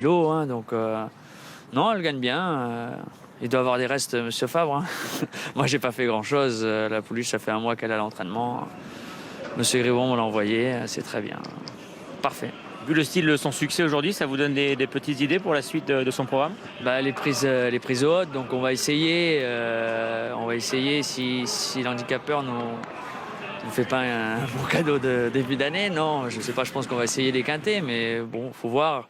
kilos, hein, donc non, elle gagne bien. Il doit avoir des restes, Monsieur Fabre. Hein. Moi, j'ai pas fait grand-chose. La pouliche, ça fait un mois qu'elle est à l'entraînement. Monsieur Gribon me l'a envoyé, c'est très bien. Parfait. Vu le style de son succès aujourd'hui, ça vous donne des petites idées pour la suite de son programme? Les prises hautes, donc on va essayer si l'handicapeur nous fait pas un bon cadeau de début d'année. Non, je sais pas, je pense qu'on va essayer les quintés, mais bon, faut voir.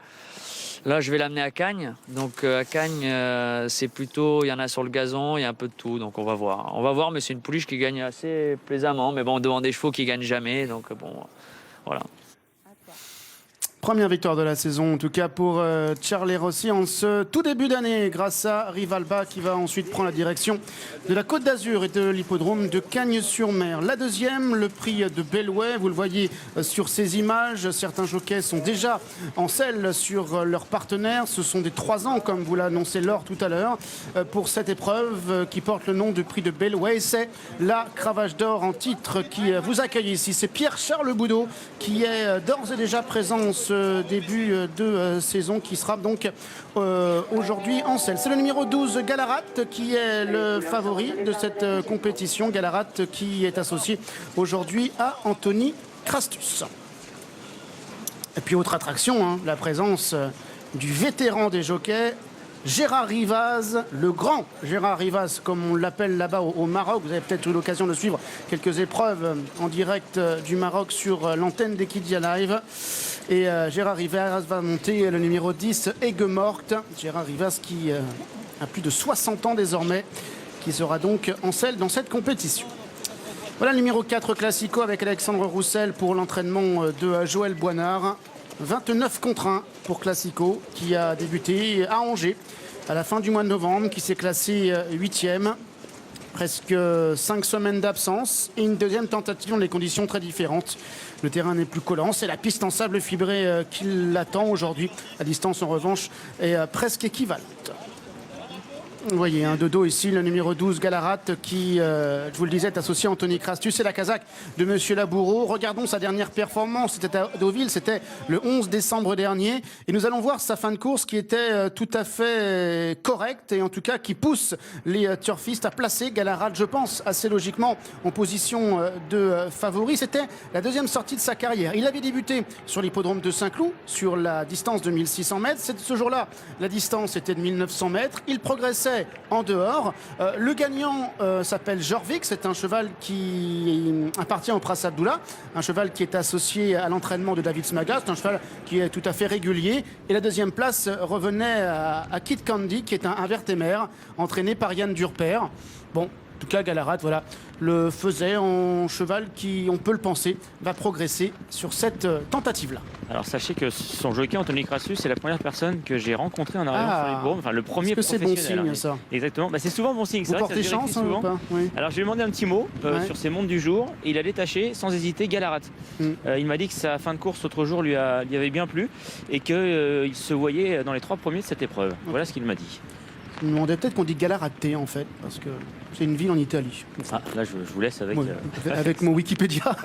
Là, je vais l'amener à Cagnes. Donc à Cagnes, c'est plutôt, il y en a sur le gazon, il y a un peu de tout, donc on va voir. On va voir, mais c'est une pouliche qui gagne assez plaisamment. Mais bon, devant des chevaux qui gagnent jamais, donc bon, voilà. Première victoire de la saison, en tout cas pour Charlie Rossi en ce tout début d'année, grâce à Rivalba qui va ensuite prendre la direction de la Côte d'Azur et de l'hippodrome de Cagnes-sur-Mer. La deuxième, le prix de Bellway, vous le voyez sur ces images, certains jockeys sont déjà en selle sur leurs partenaires. Ce sont des 3 ans, comme vous l'annoncez Laure tout à l'heure, pour cette épreuve qui porte le nom de prix de Bellway. C'est la Cravache d'Or en titre qui vous accueille ici. C'est Pierre-Charles Boudot qui est d'ores et déjà présent en ce début de saison, qui sera donc aujourd'hui en selle. C'est le numéro 12, Galarat, qui est le favori de cette compétition. Galarat qui est associé aujourd'hui à Anthony Crastus. Et puis autre attraction, hein, la présence du vétéran des jockeys, Gérard Rivaz, le grand Gérard Rivaz, comme on l'appelle là-bas au Maroc. Vous avez peut-être eu l'occasion de suivre quelques épreuves en direct du Maroc sur l'antenne d'Equidia Live. Et Gérard Rivaz va monter le numéro 10, Aigues-Mortes. Gérard Rivaz qui a plus de 60 ans désormais, qui sera donc en selle dans cette compétition. Voilà le numéro 4, Classico, avec Alexandre Roussel pour l'entraînement de Joël Boinard. 29 contre 1 pour Classico, qui a débuté à Angers à la fin du mois de novembre, qui s'est classé 8e. Presque 5 semaines d'absence et une deuxième tentative dans des conditions très différentes. Le terrain n'est plus collant, c'est la piste en sable fibré qui l'attend aujourd'hui. La distance en revanche est presque équivalente. Vous voyez un dodo ici, le numéro 12, Galarat, qui, je vous le disais, est associé à Anthony Crastus. C'est la casaque de Monsieur Laboureau. Regardons sa dernière performance. C'était à Deauville, c'était le 11 décembre dernier. Et nous allons voir sa fin de course qui était tout à fait correcte et en tout cas qui pousse les turfistes à placer Galarat, je pense, assez logiquement en position de favori. C'était la deuxième sortie de sa carrière. Il avait débuté sur l'hippodrome de Saint-Cloud, sur la distance de 1600 mètres. Ce jour-là, la distance était de 1900 mètres. Il progressait en dehors. Le gagnant s'appelle Jorvik, c'est un cheval qui appartient au Prince Abdullah, un cheval qui est associé à l'entraînement de David Smaga, c'est un cheval qui est tout à fait régulier. Et la deuxième place revenait à Kid Candy, qui est un vertémère entraîné par Yann Durper. Bon, en tout cas, Galarat, voilà, le faisait en cheval qui, on peut le penser, va progresser sur cette tentative-là. Alors sachez que son jockey Anthony Crassus, c'est la première personne que j'ai rencontrée en arrivant sur l'hippodrome, enfin le premier professionnel. C'est bon signe, ça. Exactement, c'est souvent bon signe. Vous portez chance, hein, ou pas? Oui. Alors je lui ai demandé un petit mot sur ses montres du jour et il a détaché sans hésiter Galarat. Il m'a dit que sa fin de course l'autre jour lui avait bien plu et qu'il se voyait dans les 3 premiers de cette épreuve. Voilà ce qu'il m'a dit. Je me demandais peut-être qu'on dit Galaraté en fait, parce que c'est une ville en Italie. Ah, là, je vous laisse avec... Oui, avec mon Wikipédia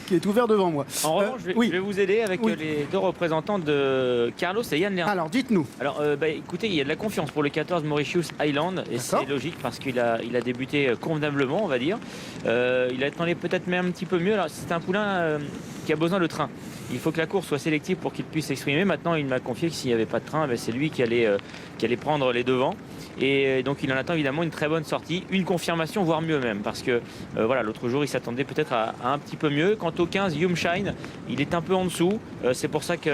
qui est ouvert devant moi. En revanche, je vais vous aider avec les 2 représentants de Carlos et Yann Lerner. Alors, dites-nous. Alors, écoutez, il y a de la confiance pour le 14 Mauritius Island, et c'est logique parce qu'il a débuté convenablement, on va dire. Il attendait peut-être même un petit peu mieux. Alors, c'est un poulain qui a besoin de train. Il faut que la course soit sélective pour qu'il puisse s'exprimer. Maintenant, il m'a confié que s'il n'y avait pas de train, c'est lui qui allait prendre les devants. Et donc, il en attend évidemment une très bonne sortie, une confirmation, voire mieux même. Parce que voilà, l'autre jour, il s'attendait peut-être à un petit peu mieux. Quant au 15, Yumshine, il est un peu en dessous. C'est pour ça qu'il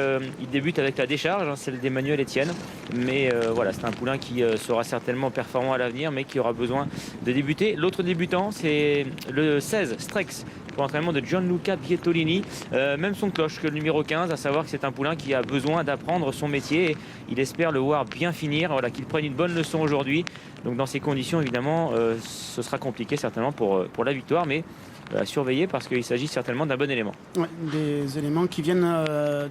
débute avec la décharge, hein, celle d'Emmanuel Etienne. Mais voilà, c'est un poulain qui sera certainement performant à l'avenir, mais qui aura besoin de débuter. L'autre débutant, c'est le 16, Strex, pour l'entraînement de Gianluca Pietolini. Même son cloche que le numéro 15, à savoir que c'est un poulain qui a besoin d'apprendre son métier. Et il espère le voir bien finir, voilà, qu'il prenne une bonne leçon aujourd'hui. Donc dans ces conditions, évidemment, ce sera compliqué certainement pour la victoire. Mais à surveiller parce qu'il s'agit certainement d'un bon élément. Ouais, des éléments qui viennent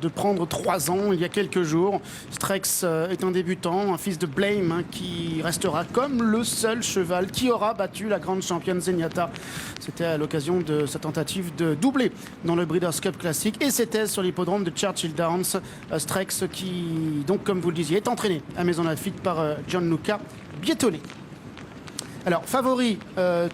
de prendre 3 ans il y a quelques jours. Strex est un débutant, un fils de Blame, hein, qui restera comme le seul cheval qui aura battu la grande championne Zenyatta. C'était à l'occasion de sa tentative de doubler dans le Breeders' Cup classique et c'était sur l'hippodrome de Churchill Downs. Strex qui, donc comme vous le disiez, est entraîné à Maison Lafitte par Gianluca Bietoli. Alors, favori,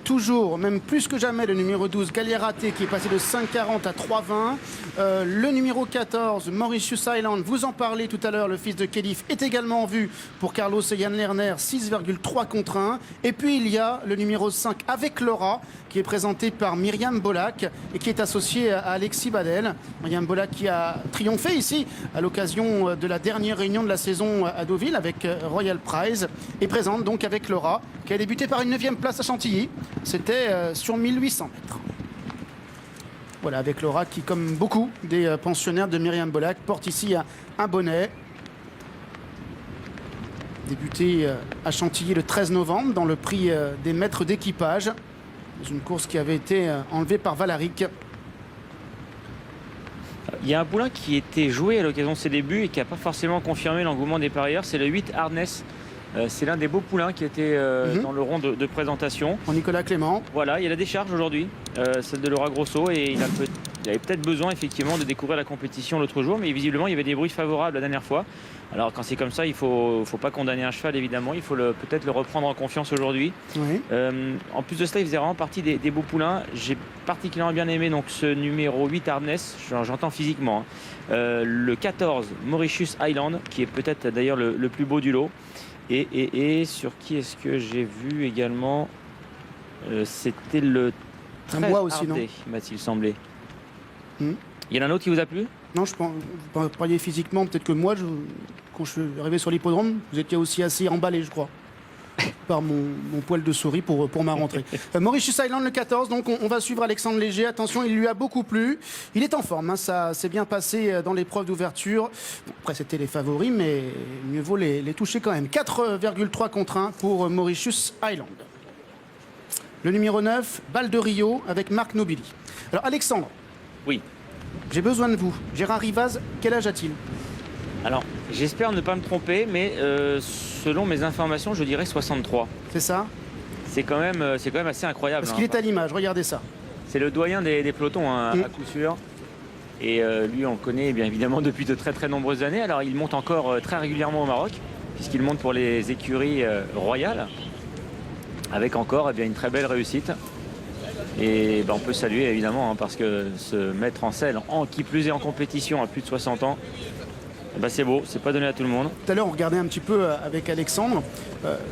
toujours, même plus que jamais, le numéro 12, Gagliarate, qui est passé de 5,40 à 3,20. Le numéro 14, Mauritius Island, vous en parlez tout à l'heure, le fils de Khelif, est également en vue pour Carlos et Yann Lerner, 6,3 contre 1. Et puis, il y a le numéro 5, Avec Laura, qui est présenté par Myriam Bolac et qui est associé à Alexis Badel. Myriam Bolac qui a triomphé ici à l'occasion de la dernière réunion de la saison à Deauville avec Royal Prize et présente donc Avec Laura, qui a débuté par une 9e place à Chantilly. C'était sur 1800 mètres. Voilà, Avec Laura qui, comme beaucoup des pensionnaires de Myriam Bolac, porte ici un bonnet. Débuté à Chantilly le 13 novembre dans le prix des maîtres d'équipage. Une course qui avait été enlevée par Valaric. Il y a un poulain qui était joué à l'occasion de ses débuts et qui n'a pas forcément confirmé l'engouement des parieurs. C'est le 8 Harness. C'est l'un des beaux poulains qui était dans le rond de présentation. Pour Nicolas Clément. Voilà, il y a la décharge aujourd'hui, celle de Laura Grosso. Et il avait peut-être besoin effectivement de découvrir la compétition l'autre jour. Mais visiblement, il y avait des bruits favorables la dernière fois. Alors quand c'est comme ça, il ne faut pas condamner un cheval évidemment. Il faut peut-être le reprendre en confiance aujourd'hui. Oui. En plus de cela, il faisait vraiment partie des beaux poulains. J'ai particulièrement bien aimé donc, ce numéro 8 Harness, j'entends physiquement. Le 14 Mauritius Island, qui est peut-être d'ailleurs le plus beau du lot. Et sur qui est-ce que j'ai vu également c'était le 13 bois aussi, non m'a-t-il semblé. Il y en a un autre qui vous a plu? Non, je pense, vous parliez physiquement, peut-être que moi, quand je suis arrivé sur l'hippodrome, vous étiez aussi assez emballé, je crois, par mon poil de souris pour ma rentrée. Mauritius Island, le 14, donc on va suivre Alexandre Léger. Attention, il lui a beaucoup plu. Il est en forme, hein, ça s'est bien passé dans l'épreuve d'ouverture. Bon, après, c'était les favoris, mais mieux vaut les toucher quand même. 4,3 contre 1 pour Mauritius Island. Le numéro 9, Balle de Rio, avec Marc Nobili. Alors, Alexandre. Oui. J'ai besoin de vous. Gérard Rivaz, quel âge a-t-il? Alors, j'espère ne pas me tromper, mais selon mes informations, je dirais 63. C'est ça? C'est quand même assez incroyable. Parce qu'il est à l'image, regardez ça. C'est le doyen des pelotons, hein, à coup sûr. Et lui, on le connaît bien évidemment depuis de très très nombreuses années. Alors, il monte encore très régulièrement au Maroc, puisqu'il monte pour les écuries royales, avec encore une très belle réussite. Et on peut saluer évidemment, hein, parce que se mettre en selle, qui plus est en compétition à plus de 60 ans, c'est beau, c'est pas donné à tout le monde. Tout à l'heure, on regardait un petit peu avec Alexandre.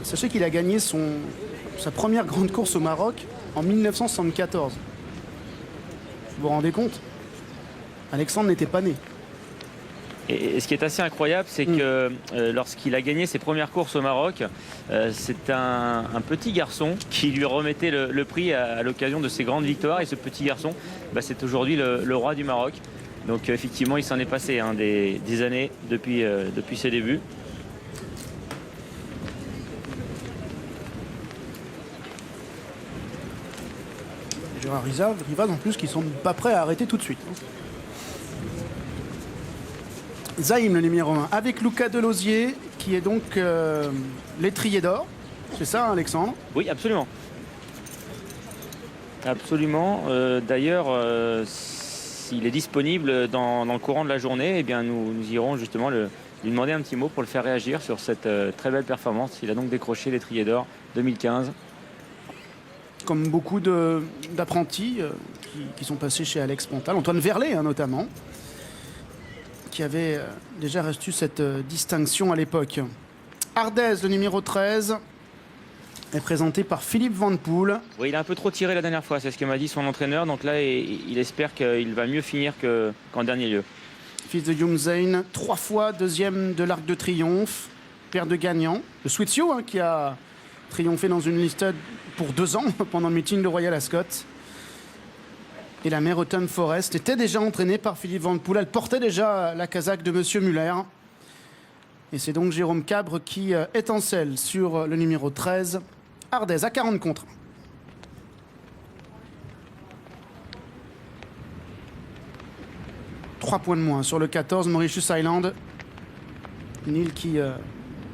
Sachez qu'il a gagné sa première grande course au Maroc en 1974. Vous vous rendez compte? Alexandre n'était pas né. Et ce qui est assez incroyable, c'est que lorsqu'il a gagné ses premières courses au Maroc, c'est un petit garçon qui lui remettait le prix à l'occasion de ses grandes victoires. Et ce petit garçon, c'est aujourd'hui le roi du Maroc. Donc effectivement, il s'en est passé des années depuis ses débuts. Gérard Rivaz en plus qui sont pas prêts à arrêter tout de suite. Zaïm, le numéro 1, avec Luca Delosier, qui est donc l'étrier d'or. C'est ça, hein, Alexandre? Oui, absolument. Absolument. D'ailleurs, s'il est disponible dans le courant de la journée, eh bien, nous irons justement lui demander un petit mot pour le faire réagir sur cette très belle performance. Il a donc décroché l'étrier d'or 2015. Comme beaucoup d'apprentis qui sont passés chez Alex Pontal, Antoine Verlet hein, notamment, qui avait déjà reçu cette distinction à l'époque. Ardez, le numéro 13, est présenté par Philippe Van Poel. Oui, il a un peu trop tiré la dernière fois, c'est ce que m'a dit son entraîneur. Donc là, il espère qu'il va mieux finir qu'en dernier lieu. Fils de Youmzain, 3 fois deuxième de l'Arc de Triomphe, père de gagnant. Le Sweetsio, hein, qui a triomphé dans une liste pour 2 ans pendant le meeting de Royal Ascot. Et la mère Autumn Forest était déjà entraînée par Philippe Van Poel. Elle portait déjà la casaque de Monsieur Muller. Et c'est donc Jérôme Cabre qui est en selle sur le numéro 13. Ardez à 40 contre. 3 points de moins sur le 14, Mauritius Island. Une île qui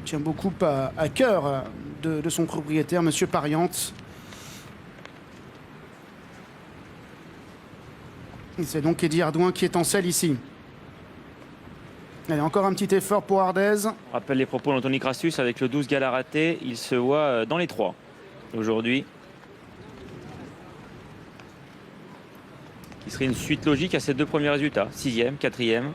tient beaucoup à cœur de son propriétaire, Monsieur Pariante. Et c'est donc Eddy Ardouin qui est en selle ici. Allez, encore un petit effort pour Ardèze. On rappelle les propos d'Anthony Crassus avec le 12 Galaraté. Il se voit dans les 3 aujourd'hui. Qui serait une suite logique à ces 2 premiers résultats. 6e, 4e.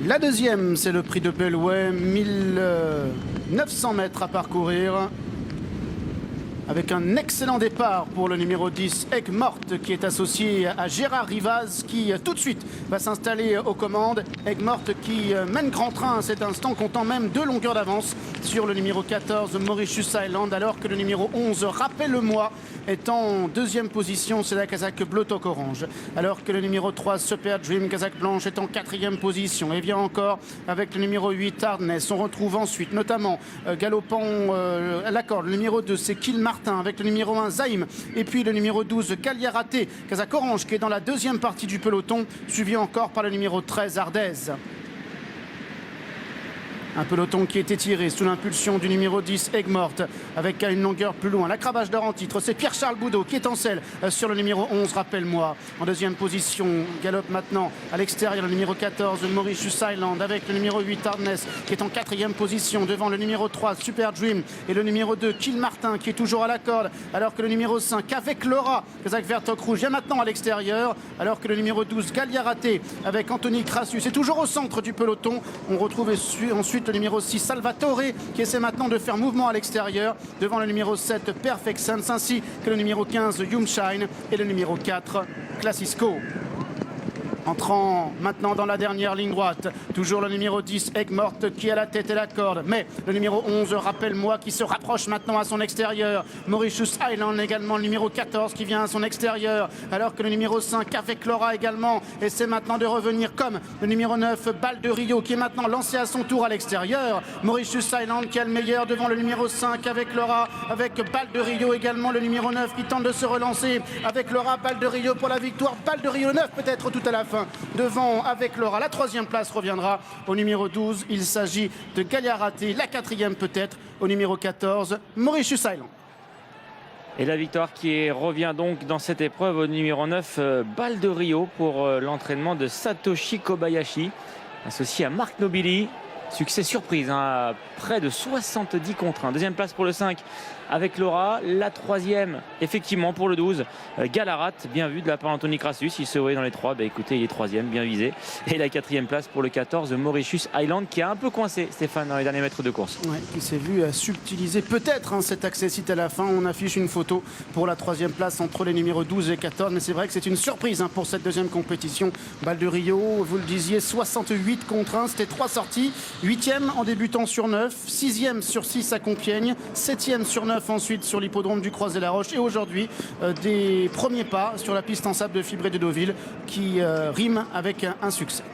La deuxième, c'est le prix de Pellouet. 1900 mètres à parcourir. Avec un excellent départ pour le numéro 10, Aigues-Mortes, qui est associé à Gérard Rivaz, qui tout de suite va s'installer aux commandes. Aigues-Mortes qui mène grand train à cet instant, comptant même 2 longueurs d'avance sur le numéro 14, Mauritius Island, alors que le numéro 11, Rappelle-moi, est en deuxième position, c'est la casaque bleu toque orange. Alors que le numéro 3, Super Dream, casaque blanche, est en 4e position. Et vient encore avec le numéro 8, Hardness. On retrouve ensuite notamment galopant à la corde. Le numéro 2, c'est Kill Martin avec le numéro 1, Zaïm. Et puis le numéro 12, Galliaraté, casaque orange, qui est dans la deuxième partie du peloton, suivi encore par le numéro 13, Ardèze. Un peloton qui est étiré sous l'impulsion du numéro 10, Aigues-Mortes, avec une longueur plus loin. La cravache d'or en titre, c'est Pierre-Charles Boudot qui est en selle sur le numéro 11, Rappelle-moi. En deuxième position, galope maintenant à l'extérieur le numéro 14, Mauritius Island, avec le numéro 8, Hardness, qui est en 4e position, devant le numéro 3, Super Dream, et le numéro 2, Kill Martin, qui est toujours à la corde, alors que le numéro 5, avec Laura, casaque vert toque rouge, est maintenant à l'extérieur, alors que le numéro 12, Galliaraté, avec Anthony Crassus, est toujours au centre du peloton. On retrouve ensuite le numéro 6, Salvatore, qui essaie maintenant de faire mouvement à l'extérieur devant le numéro 7, Perfect Sense, ainsi que le numéro 15, Youmshine, et le numéro 4, Classisco. Entrant maintenant dans la dernière ligne droite, toujours le numéro 10, Aigues-Mortes, qui a la tête et la corde, mais le numéro 11, Rappelle-moi, qui se rapproche maintenant à son extérieur. Mauritius Island également, le numéro 14 qui vient à son extérieur, alors que le numéro 5, avec Laura également, essaie maintenant de revenir, comme le numéro 9, Balle de Rio, qui est maintenant lancé à son tour à l'extérieur. Mauritius Island qui a le meilleur devant le numéro 5 avec Laura, avec Balle de Rio également, le numéro 9 qui tente de se relancer avec Laura, Balle de Rio pour la victoire. Balle de Rio 9 peut-être tout à la fin. Devant avec Laura, la 3e place reviendra au numéro 12. Il s'agit de Galliaraté, la 4e peut-être au numéro 14, Mauritius Island. Et la victoire qui revient donc dans cette épreuve au numéro 9, Balle de Rio, pour l'entraînement de Satoshi Kobayashi, associé à Marc Nobili. Succès surprise, à près de 70 contre 1. Deuxième place pour le 5 avec Laura. La 3e, effectivement, pour le 12, Galarat, bien vu de la part d'Anthony Crassus. Il se voyait dans les 3. Écoutez, il est 3e, bien visé. Et la 4e place pour le 14, Mauritius Island, qui a un peu coincé, Stéphane, dans les derniers mètres de course. Ouais, qui s'est vu subtiliser peut-être cet accessite à la fin. On affiche une photo pour la 3e place entre les numéros 12 et 14. Mais c'est vrai que c'est une surprise pour cette deuxième compétition. Balle de Rio, vous le disiez, 68 contre 1. C'était 3 sorties. 8e en débutant sur 9, 6e sur 6 à Compiègne, 7e sur 9 ensuite sur l'hippodrome du Croix-et-la-Roche, et aujourd'hui des premiers pas sur la piste en sable de Fibré de Deauville qui rime avec un succès.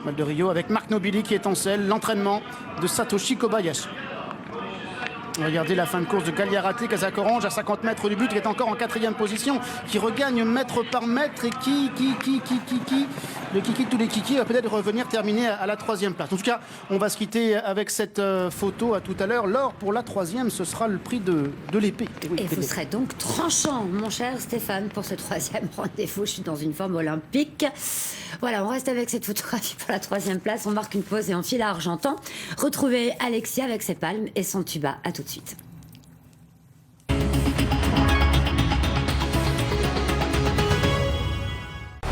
Balle de Rio avec Marc Nobili qui est en selle, l'entraînement de Satoshi Kobayashi. Regardez la fin de course de Galliaraté, casaque orange à 50 mètres du but, qui est encore en 4e position, qui regagne mètre par mètre et le kiki de tous les kikis va peut-être revenir terminer à la 3e place. En tout cas, on va se quitter avec cette photo. À tout à l'heure. L'or pour la 3e, ce sera le prix de l'épée. Et vous serez donc tranchant, mon cher Stéphane, pour ce 3e rendez-vous. Je suis dans une forme olympique. Voilà, on reste avec cette photographie pour la 3e place. On marque une pause et on file à Argentan. Retrouvez Alexia avec ses palmes et son tuba. À tout de suite.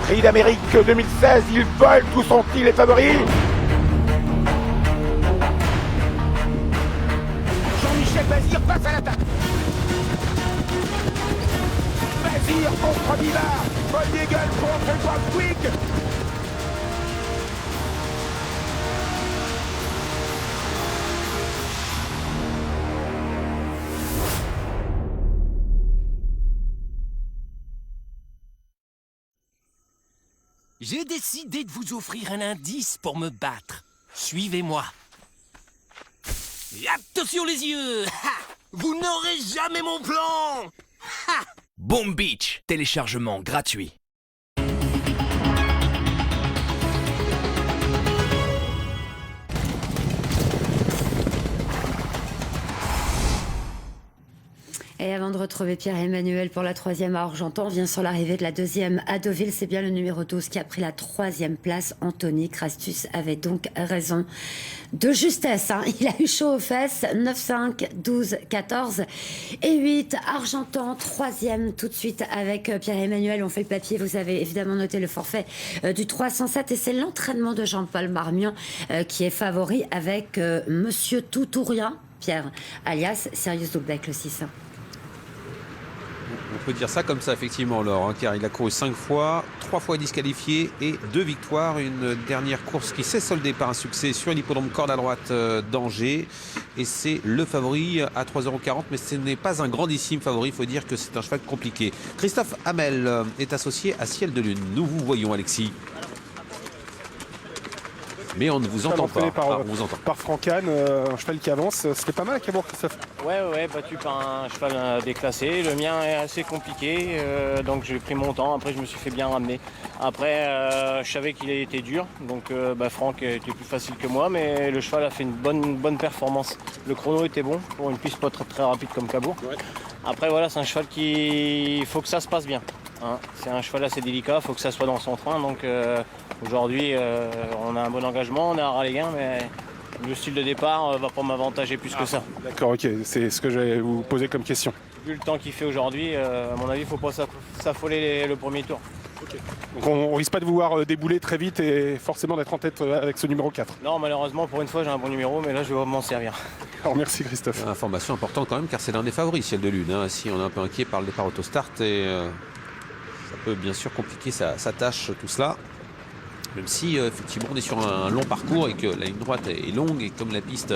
Prix d'Amérique 2016, il vole, tout sont-ils les favoris? Jean-Michel Bazir passe à l'attaque. Bazir contre Vivard, Moldegel contre Brunswick. J'ai décidé de vous offrir un indice pour me battre. Suivez-moi. Et attention les yeux. Ha! Vous n'aurez jamais mon plan. Ha! Bomb Beach, téléchargement gratuit. Et avant de retrouver Pierre-Emmanuel pour la 3e à Argentan, on vient sur l'arrivée de la 2e à Deauville. C'est bien le numéro 12 qui a pris la 3e place. Anthony Crastus avait donc raison de justesse. Il a eu chaud aux fesses. 9-5, 12, 14 et 8. Argentan, 3e tout de suite avec Pierre-Emmanuel. On fait le papier. Vous avez évidemment noté le forfait du 307. Et c'est l'entraînement de Jean-Paul Marmion qui est favori avec Monsieur Tout ou Rien, Pierre, alias Sirius Doubleback, le 6. On peut dire ça comme ça, effectivement, Laure, car il a couru 5 fois, 3 fois disqualifié et 2 victoires. Une dernière course qui s'est soldée par un succès sur l'hippodrome corde à droite d'Angers. Et c'est le favori à 3,40 €, mais ce n'est pas un grandissime favori. Il faut dire que c'est un cheval compliqué. Christophe Hamel est associé à Ciel de Lune. Nous vous voyons, Alexis. Mais on ne vous entend pas. Par, on vous entend. Par Francan, un cheval qui avance. C'était pas mal à Cabourg, Christophe. Ouais, battu par un cheval déclassé. Le mien est assez compliqué, donc j'ai pris mon temps. Après, je me suis fait bien ramener. Après, je savais qu'il était dur, donc Franck était plus facile que moi, mais le cheval a fait une bonne performance. Le chrono était bon pour une piste pas très rapide comme Cabourg. Ouais. Après, voilà, c'est un cheval il faut que ça se passe bien. C'est un cheval assez délicat, il faut que ça soit dans son train. Donc aujourd'hui, on a un bon engagement, on est à Raléguin, mais le style de départ va pas m'avantager plus que ça. D'accord, ok, c'est ce que j'allais vous poser comme question. Vu le temps qu'il fait aujourd'hui, à mon avis, il ne faut pas s'affoler le premier tour. Okay. Donc on risque pas de vous voir débouler très vite et forcément d'être en tête avec ce numéro 4. Non, malheureusement, pour une fois, j'ai un bon numéro, mais là, je vais m'en servir. Alors merci Christophe. Information importante quand même, car c'est l'un des favoris, Ciel de Lune. Si on est un peu inquiet par le départ autostart, et ça peut bien sûr compliquer sa tâche, tout cela. Même si effectivement on est sur un long parcours et que la ligne droite est longue et comme la piste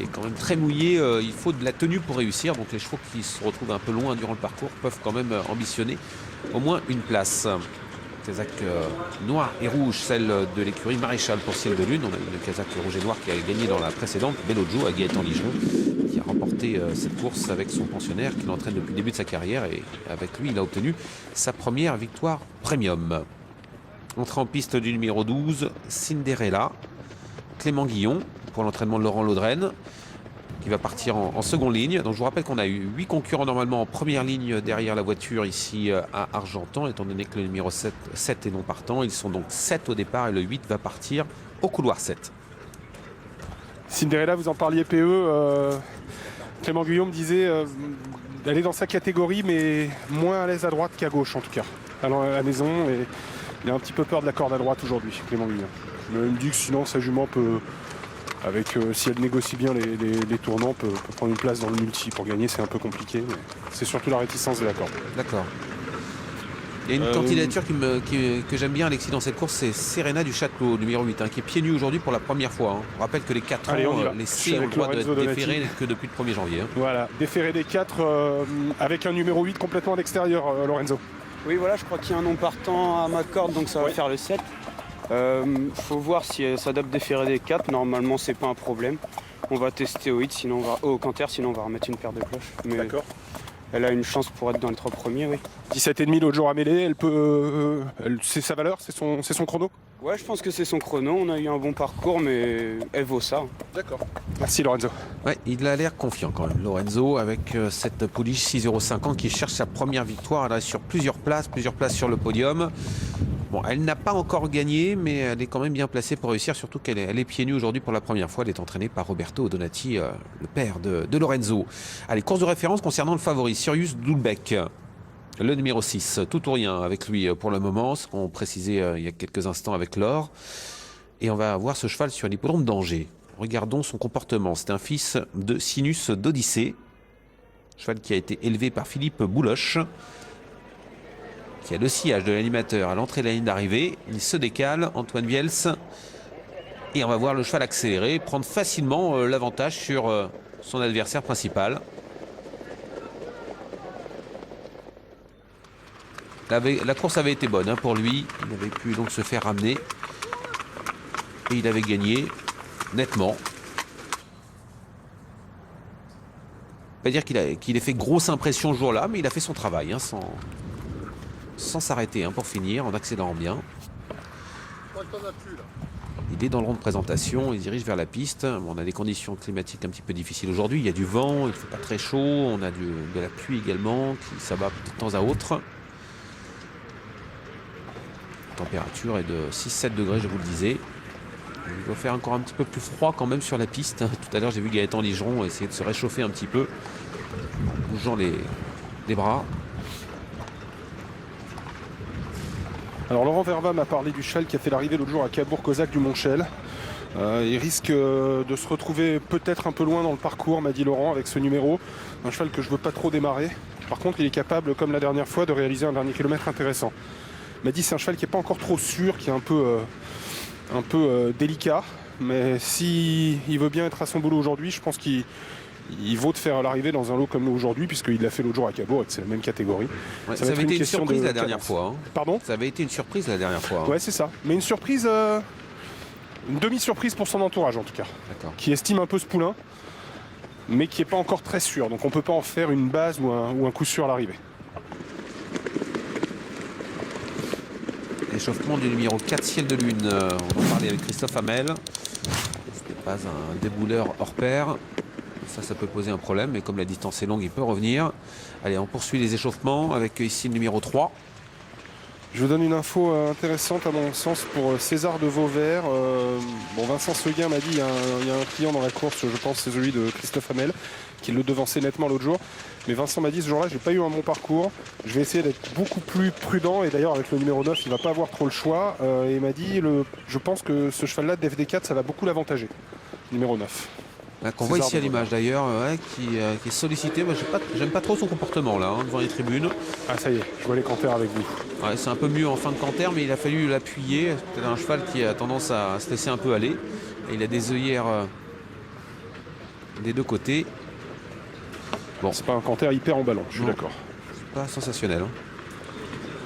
est quand même très mouillée, il faut de la tenue pour réussir. Donc les chevaux qui se retrouvent un peu loin durant le parcours peuvent quand même ambitionner au moins une place. Casaque noir et rouge, celle de l'écurie Maréchal pour Ciel de Lune. On a une casaque rouge et noir qui a gagné dans la précédente, Bellojo à Gaëtan Ligeron, qui a remporté cette course avec son pensionnaire qui l'entraîne depuis le début de sa carrière, et avec lui il a obtenu sa première victoire premium. Entrée en piste du numéro 12, Cinderella, Clément Guillon pour l'entraînement de Laurent Laudren, qui va partir en seconde ligne. Donc je vous rappelle qu'on a eu 8 concurrents normalement en première ligne derrière la voiture ici à Argentan, étant donné que le numéro 7 est non partant. Ils sont donc 7 au départ et le 8 va partir au couloir 7. Cinderella, vous en parliez PE. Clément Guillon me disait d'aller dans sa catégorie, mais moins à l'aise à droite qu'à gauche en tout cas. Alors à la maison, et il a un petit peu peur de la corde à droite aujourd'hui, Clément Guillon. Mais il me dit que sinon sa jument peut, si elle négocie bien les tournants, peut prendre une place dans le multi. Pour gagner, c'est un peu compliqué, mais c'est surtout la réticence de la corde. D'accord. Il y a une candidature que j'aime bien, Alexis, dans cette course, c'est Serena du Château, numéro 8, qui est pieds nus aujourd'hui pour la première fois. On rappelle que les 4 ans, les C ont le droit d'être déférés que depuis le 1er janvier. Voilà, déféré des 4 avec un numéro 8 complètement à l'extérieur, Lorenzo. Oui, voilà, je crois qu'il y a un nom partant à ma corde, donc ça va faire le 7. Faut voir si elle s'adapte déféré des 4. Normalement, c'est pas un problème. On va tester au 8, sinon au canter, sinon on va remettre une paire de cloches. Mais d'accord. Elle a une chance pour être dans les 3 premiers, oui. 17,5 l'autre jour à mêler, elle peut. C'est sa valeur, c'est son chrono. Ouais, je pense que c'est son chrono. On a eu un bon parcours, mais elle vaut ça. D'accord. Merci Lorenzo. Ouais, il a l'air confiant quand même, Lorenzo, avec cette pouliche 6,50 € qui cherche sa première victoire. Elle est sur plusieurs places sur le podium. Bon, elle n'a pas encore gagné, mais elle est quand même bien placée pour réussir, surtout qu'elle est pieds nus aujourd'hui pour la première fois. Elle est entraînée par Roberto Donati, le père de Lorenzo. Allez, course de référence concernant le favori, Sirius Doubleback. Le numéro 6, tout ou rien avec lui pour le moment, ce qu'on précisait il y a quelques instants avec Laure. Et on va voir ce cheval sur l'hippodrome d'Angers. Regardons son comportement. C'est un fils de Sinus d'Odyssée. Cheval qui a été élevé par Philippe Bouloche, qui a le sillage de l'animateur à l'entrée de la ligne d'arrivée. Il se décale, Antoine Viels. Et on va voir le cheval accélérer, prendre facilement l'avantage sur son adversaire principal. La course avait été bonne pour lui. Il avait pu donc se faire ramener. Et il avait gagné nettement. Pas dire qu'il ait fait grosse impression ce jour-là, mais il a fait son travail sans s'arrêter pour finir, en accélérant bien. Il est dans le rond de présentation, il se dirige vers la piste. Bon, on a des conditions climatiques un petit peu difficiles aujourd'hui. Il y a du vent, il ne fait pas très chaud. On a de la pluie également qui s'abat de temps à autre. La température est de 6-7 degrés, je vous le disais. Il doit faire encore un petit peu plus froid quand même sur la piste. Tout à l'heure, j'ai vu Gaëtan Ligeron essayer de se réchauffer un petit peu, bougeant les bras. Alors Laurent Verva m'a parlé du cheval qui a fait l'arrivée l'autre jour à Cabourg-Cosaque du Montchel. Il risque de se retrouver peut-être un peu loin dans le parcours, m'a dit Laurent, avec ce numéro. Un cheval que je ne veux pas trop démarrer. Par contre, il est capable, comme la dernière fois, de réaliser un dernier kilomètre intéressant. Il m'a dit que c'est un cheval qui n'est pas encore trop sûr, qui est un peu délicat. Mais s'il veut bien être à son boulot aujourd'hui, je pense qu'il vaut de faire l'arrivée dans un lot comme nous aujourd'hui, puisqu'il l'a fait l'autre jour à Cabourg et que c'est la même catégorie. Ouais, ça avait été une surprise la dernière fois. Hein. Pardon ? Ça avait été une surprise la dernière fois. Hein. Ouais, c'est ça. Mais une surprise, une demi-surprise pour son entourage en tout cas. D'accord. Qui estime un peu ce poulain, mais qui n'est pas encore très sûr. Donc on ne peut pas en faire une base ou un coup sûr à l'arrivée. Échauffement du numéro 4, Ciel de Lune. On en parlait avec Christophe Hamel. Ce n'est pas un débouleur hors pair. Ça peut poser un problème, mais comme la distance est longue, il peut revenir. Allez, on poursuit les échauffements avec ici le numéro 3. Je vous donne une info intéressante à mon sens pour César de Vauvert. Vincent Seguin m'a dit il y a un client dans la course, je pense c'est celui de Christophe Hamel, qui le devançait nettement l'autre jour. Mais Vincent m'a dit ce jour-là, j'ai pas eu un bon parcours. Je vais essayer d'être beaucoup plus prudent. Et d'ailleurs, avec le numéro 9, il va pas avoir trop le choix. Et il m'a dit, je pense que ce cheval-là, d'FD4, ça va beaucoup l'avantager. Numéro 9. Qu'on voit ici à l'image d'ailleurs, qui est sollicité. Moi, j'aime pas trop son comportement là, devant les tribunes. Ah ça y est, je vois les canters avec vous. Ouais, c'est un peu mieux en fin de canter, mais il a fallu l'appuyer. C'est un cheval qui a tendance à se laisser un peu aller. Et il a des œillères des deux côtés. Bon, c'est pas un canter hyper en ballon, je suis d'accord. C'est pas sensationnel. Hein.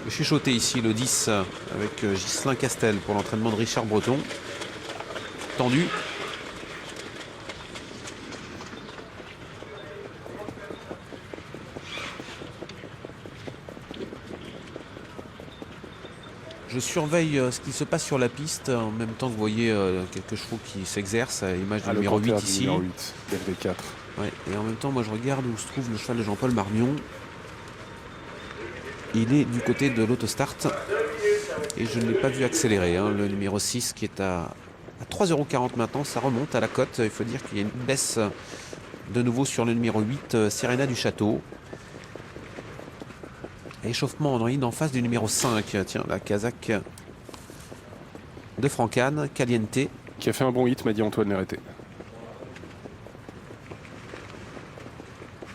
Je suis chuchoté ici le 10 avec Ghislain Castel pour l'entraînement de Richard Breton. Tendu. Je surveille ce qui se passe sur la piste en même temps que vous voyez quelques chevaux qui s'exercent à l'image du numéro 8 ici. Numéro 8, DFD4. Ouais, et en même temps, moi je regarde où se trouve le cheval de Jean-Paul Marmion. Il est du côté de l'autostart et je ne l'ai pas vu accélérer. Hein. Le numéro 6 qui est à 3,40 € maintenant, ça remonte à la cote. Il faut dire qu'il y a une baisse de nouveau sur le numéro 8, Serena du Château. Échauffement en ligne en face du numéro 5. Tiens, la Kazakh de Francane, Caliente. Qui a fait un bon hit, m'a dit Antoine Néreté.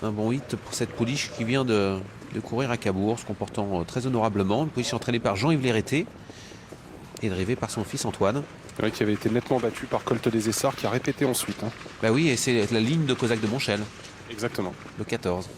Un bon hit pour cette pouliche qui vient de courir à Cabourg, se comportant très honorablement. Une pouliche entraînée par Jean-Yves Léreté et drivée par son fils Antoine. C'est vrai qu'il avait été nettement battu par Colt des Essarts qui a répété ensuite. Hein. Bah oui, et c'est la ligne de Cosaque de Montchel. Exactement. Le 14.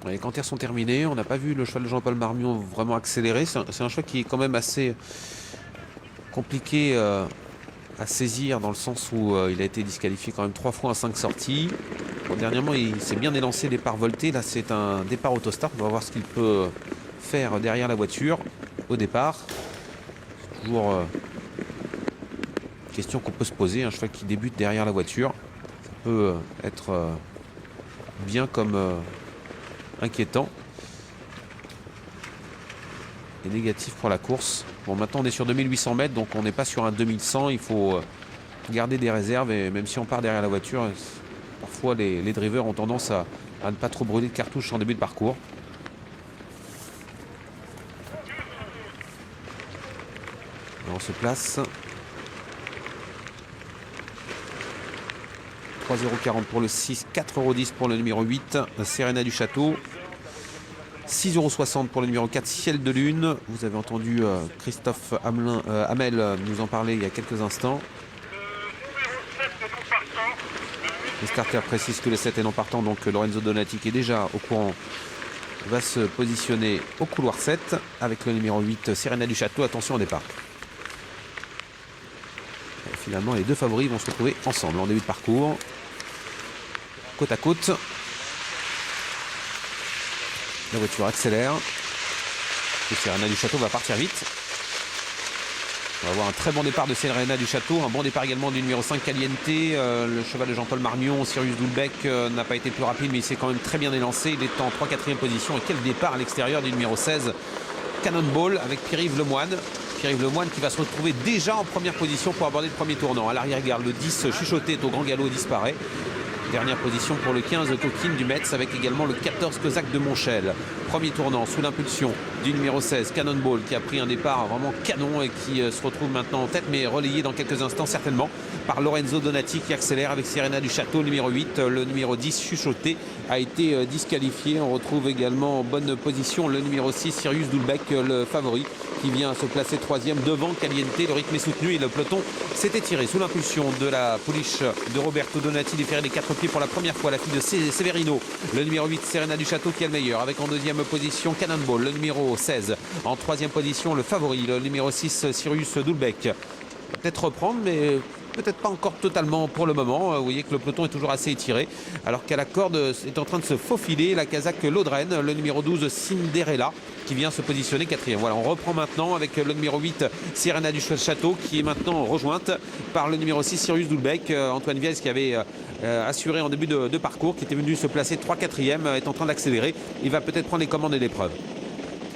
Les canters sont terminés, on n'a pas vu le cheval de Jean-Paul Marmion vraiment accélérer. C'est un cheval qui est quand même assez compliqué à saisir dans le sens où il a été disqualifié quand même 3 fois en 5 sorties. Bon, dernièrement, il s'est bien élancé départ volté. Là, c'est un départ autostart. On va voir ce qu'il peut faire derrière la voiture au départ. C'est toujours une question qu'on peut se poser. Un cheval qui débute derrière la voiture, ça peut être bien comme inquiétant et négatif pour la course. Bon, maintenant on est sur 2800 mètres, donc on n'est pas sur un 2100. Il faut garder des réserves, et même si on part derrière la voiture, parfois les drivers ont tendance à ne pas trop brûler de cartouches en début de parcours. Alors on se place. 3,40 € pour le 6, 4,10 € pour le numéro 8, Serena du Château. 6,60 € pour le numéro 4, Ciel de Lune. Vous avez entendu Christophe Hamel nous en parler il y a quelques instants. Le starter précise que le 7 est non partant, donc Lorenzo Donati qui est déjà au courant va se positionner au couloir 7 avec le numéro 8, Serena du Château. Attention au départ. finalement les deux favoris vont se retrouver ensemble en début de parcours. Côte à côte. La voiture accélère. Et Serena du Château va partir vite. On va avoir un très bon départ de Serena du Château, un bon départ également du numéro 5 Caliente. Le cheval de Jean-Paul Marmion, Sirius Doulbec, n'a pas été plus rapide, mais il s'est quand même très bien élancé. Il est en 3-4e position. Et quel départ à l'extérieur du numéro 16 Cannonball avec Pierre-Yves Lemoine. Pierre-Yves Lemoine qui va se retrouver déjà en première position pour aborder le premier tournant. À l'arrière-garde, le 10 Chuchoté au grand galop disparaît. Dernière position pour le 15 Coquine du Metz avec également le 14 Cosaque de Montchel. Premier tournant sous l'impulsion du numéro 16 Cannonball qui a pris un départ vraiment canon et qui se retrouve maintenant en tête, mais relayé dans quelques instants certainement par Lorenzo Donati qui accélère avec Serena du Château numéro 8. Le numéro 10 Chuchoté a été disqualifié. On retrouve également en bonne position le numéro 6 Sirius Doulbec, le favori, qui vient se placer 3e devant Caliente. Le rythme est soutenu et le peloton s'est étiré sous l'impulsion de la pouliche de Roberto Donati, déféré des 4 pieds pour la première fois, la fille de Severino. Le numéro 8 Serena du Château qui est le meilleur, avec en deuxième position Cannonball, le numéro 16. En troisième position le favori, le numéro 6 Sirius Doulbec. Peut-être reprendre, mais peut-être pas encore totalement pour le moment. Vous voyez que le peloton est toujours assez étiré, alors qu'à la corde est en train de se faufiler la Kazakh Lodren, le numéro 12 Cinderella, qui vient se positionner 4e. Voilà, on reprend maintenant avec le numéro 8 Serena du Château, qui est maintenant rejointe par le numéro 6 Sirius Doulbec. Antoine Viez, qui avait assuré en début de parcours, qui était venu se placer 3-4e, est en train d'accélérer. Il va peut-être prendre les commandes de l'épreuve.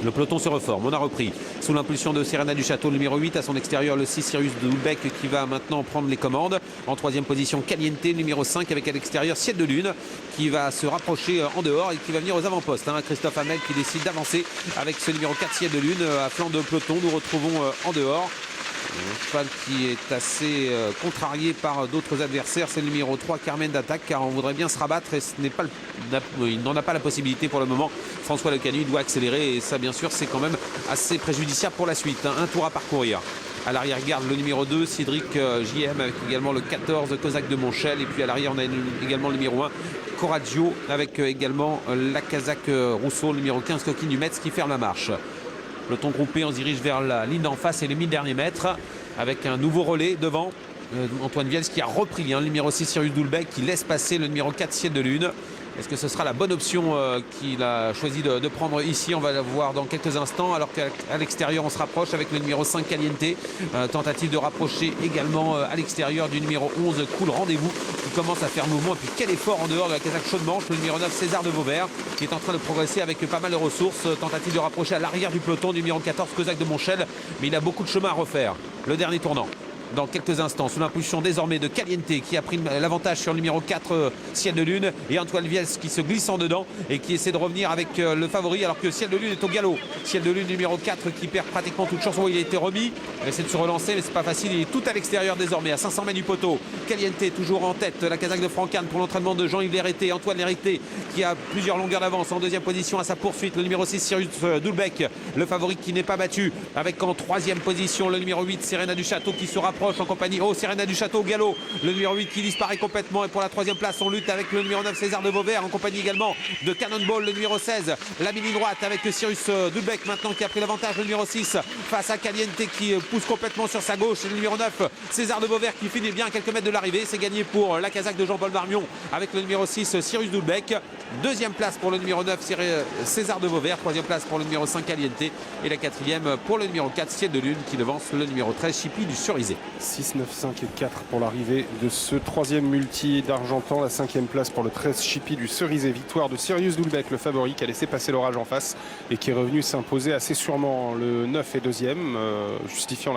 Le peloton se reforme, on a repris sous l'impulsion de Serena du Château, le numéro 8, à son extérieur le 6 Sirius Doulbec qui va maintenant prendre les commandes. En troisième position Caliente, numéro 5, avec à l'extérieur Ciel de Lune qui va se rapprocher en dehors et qui va venir aux avant-postes. Christophe Hamel qui décide d'avancer avec ce numéro 4 Ciel de Lune à flanc de peloton. Nous retrouvons en dehors un cheval qui est assez contrarié par d'autres adversaires, c'est le numéro 3 Carmen d'Attaque, car on voudrait bien se rabattre et il n'en a pas la possibilité pour le moment. François Lecanu doit accélérer et ça bien sûr c'est quand même assez préjudiciable pour la suite. Un tour à parcourir. À l'arrière-garde le numéro 2 Cédric JM avec également le 14 Cosaque de Montchel, et puis à l'arrière on a également le numéro 1 Coraggio avec également la Kazakh Rousseau, le numéro 15 Coquine du Metz qui ferme la marche. Peloton groupé, on se dirige vers la ligne d'en face et les 1000 derniers mètres avec un nouveau relais devant. Antoine Viels qui a repris le numéro 6 Sirius Doulbec qui laisse passer le numéro 4 Ciel de Lune. Est-ce que ce sera la bonne option qu'il a choisi de prendre ici? On va la voir dans quelques instants, alors qu'à l'extérieur on se rapproche avec le numéro 5 Caliente. Tentative de rapprocher également à l'extérieur du numéro 11 Cool Rendez-vous qui commence à faire mouvement. Et puis quel effort en dehors de la Kazakh Chaude-Manche, le numéro 9 César de Vauvert qui est en train de progresser avec pas mal de ressources. Tentative de rapprocher à l'arrière du peloton du numéro 14 Cosaque de Montchel, mais il a beaucoup de chemin à refaire. Le dernier tournant dans quelques instants, sous l'impulsion désormais de Caliente qui a pris l'avantage sur le numéro 4 Ciel de Lune, et Antoine Viels qui se glisse en dedans et qui essaie de revenir avec le favori, alors que Ciel de Lune est au galop. Ciel de Lune numéro 4 qui perd pratiquement toute chance. Il a été remis, il essaie de se relancer mais c'est pas facile, il est tout à l'extérieur désormais à 500 mètres du poteau. Caliente toujours en tête, la Kazakh de Francagne pour l'entraînement de Jean-Yves Lérité. Antoine Lérité qui a plusieurs longueurs d'avance en deuxième position à sa poursuite, le numéro 6 Sirius Doulbec, le favori qui n'est pas battu, avec en troisième position le numéro 8 Serena du Château qui se rapproche en compagnie Serena du Château au galop, le numéro 8 qui disparaît complètement, et pour la troisième place on lutte avec le numéro 9 César de Vauvert en compagnie également de Cannonball, le numéro 16, la mini droite avec Sirius Doulbec maintenant qui a pris l'avantage, le numéro 6 face à Caliente qui pousse complètement sur sa gauche, et le numéro 9 César de Vauvert qui finit bien à quelques mètres de l'arrivée. C'est gagné pour la Kazakh de Jean-Paul Marmion avec le numéro 6 Sirius Doulbec, deuxième place pour le numéro 9 César de Vauvert, troisième place pour le numéro 5 Caliente, et la quatrième pour le numéro 4 Ciel de Lune qui devance le numéro 13 Chippy du Cerisé. 6, 9, 5 et 4 pour l'arrivée de ce troisième multi d'Argentan. La cinquième place pour le 13 Chippy du Cerisé. Victoire de Sirius Doulbec, le favori, qui a laissé passer l'orage en face et qui est revenu s'imposer assez sûrement. Le 9 est deuxième, justifiant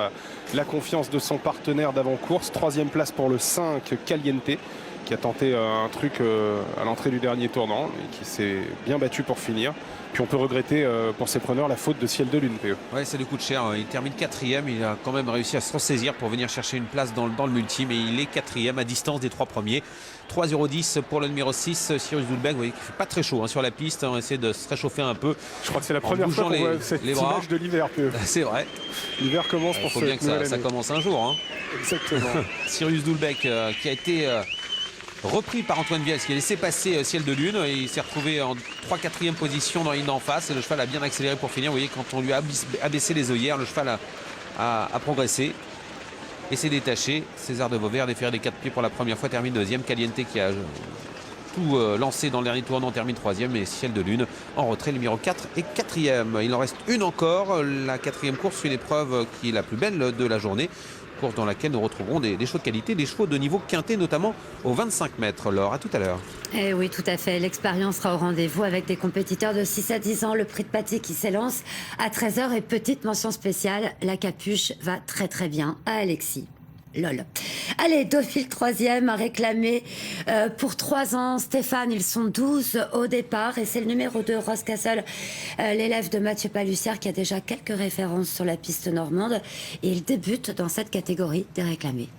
la confiance de son partenaire d'avant-course. Troisième place pour le 5 Caliente, qui a tenté un truc à l'entrée du dernier tournant et qui s'est bien battu pour finir. Puis on peut regretter pour ses preneurs la faute de Ciel de Lune, PE. Ouais, ça lui coûte cher. Il termine quatrième. Il a quand même réussi à se ressaisir pour venir chercher une place dans le multi, mais il est quatrième à distance des trois premiers. 3,10 € pour le numéro 6 Sirius Doulbec. Vous voyez qu'il ne fait pas très chaud sur la piste. On essaie de se réchauffer un peu. Je crois que c'est la première fois qu'on voit cette image de l'hiver, PE. C'est vrai. L'hiver commence pour cette nouvelle année. Ça commence un jour. Exactement. Sirius Doulbec qui a été repris par Antoine Viels qui a laissé passer Ciel de Lune, et il s'est retrouvé en 3-4e position dans la ligne d'en face, et le cheval a bien accéléré pour finir. Vous voyez, quand on lui a abaissé les œillères, le cheval a progressé. et s'est détaché. César de Vauvert déféré des 4 pieds pour la première fois, termine deuxième. Caliente qui a tout lancé dans le dernier tournant, termine troisième. Et Ciel de Lune en retrait, numéro 4 et 4e. Il en reste une encore, la 4e course, une épreuve qui est la plus belle de la journée. Course dans laquelle nous retrouverons des chevaux de qualité, des chevaux de niveau quintet, notamment aux 25 mètres. Laure, à tout à l'heure. Eh oui, tout à fait. L'expérience sera au rendez-vous avec des compétiteurs de 6 à 10 ans. Le prix de pâté qui s'élance à 13h et petite mention spéciale, la capuche va très très bien à Alexis. Lol. Allez, Deauville 3e à réclamer pour 3 ans. Stéphane, ils sont 12 au départ et c'est le numéro 2, Ross Castle, l'élève de Mathieu Palussière qui a déjà quelques références sur la piste normande et il débute dans cette catégorie des réclamés.